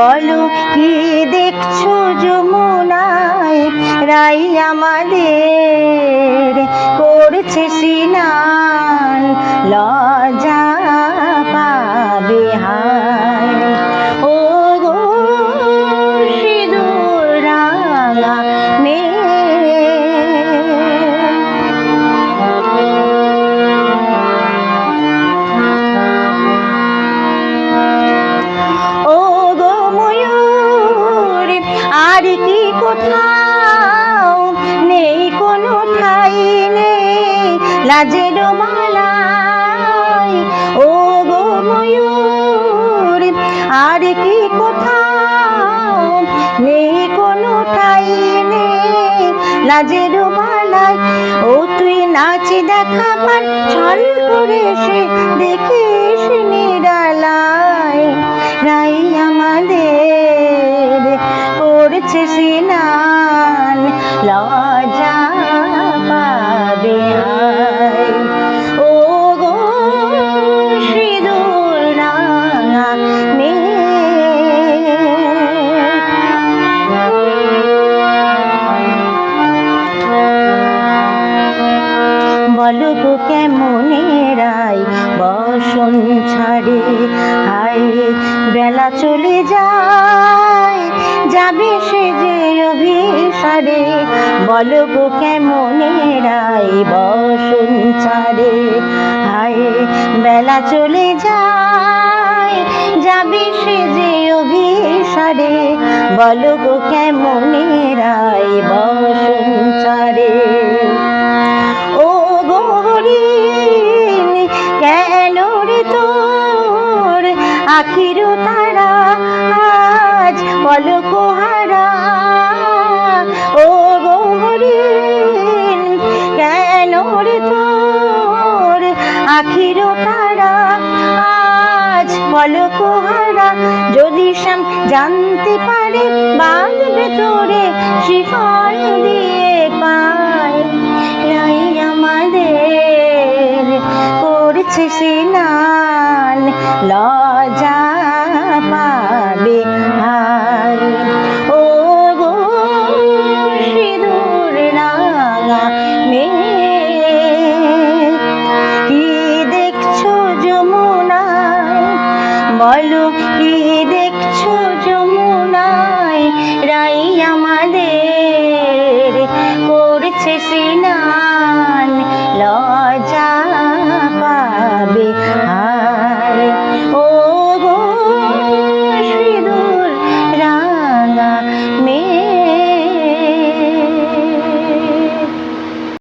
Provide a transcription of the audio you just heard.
বলো কি দেখছো যমুনায় রাই আমাদের করছে স্নান, লজ্জা পাবে হায়। ও গো সিঁদুর রাঙা মেয়ে, ও গো ময়ূর আর কি কোথাও নেই কোনো ঠাই নেই লাজের মালাই। ও গো ময়ূর আর কি কোথাও নেই কোনো ঠাই নেই লাজের মালাই। ও তুই নাচ দেখাবার ছল করে সে দেখিস নিরালায়, রাই আমাদের করছে স্নান, লজ্জা পাবে হায়। ও গো সিঁদুর রাঙা মেয়ে, বলো গো কেমনে রাই বসন ছাড়ে, হায় বেলা চলে যায় যাবে সে যে অভিসারে। বলো গো কেমনে রাই বসন ছাড়ে, হায় বেলা চলে যায় যাবে সে যে অভিসারে। বলো গো কেমনে রাই বসন ছাড়ে। ও গো হরিণ কেন রে তোর আখির তারা আজ পলক হারা। ও গো হরিণ কেন রে তোর আখির তারা আজ পলক হারা। যদি শ্যাম জানতে পারে বাঁধবে তোরে শিকল দিয়ে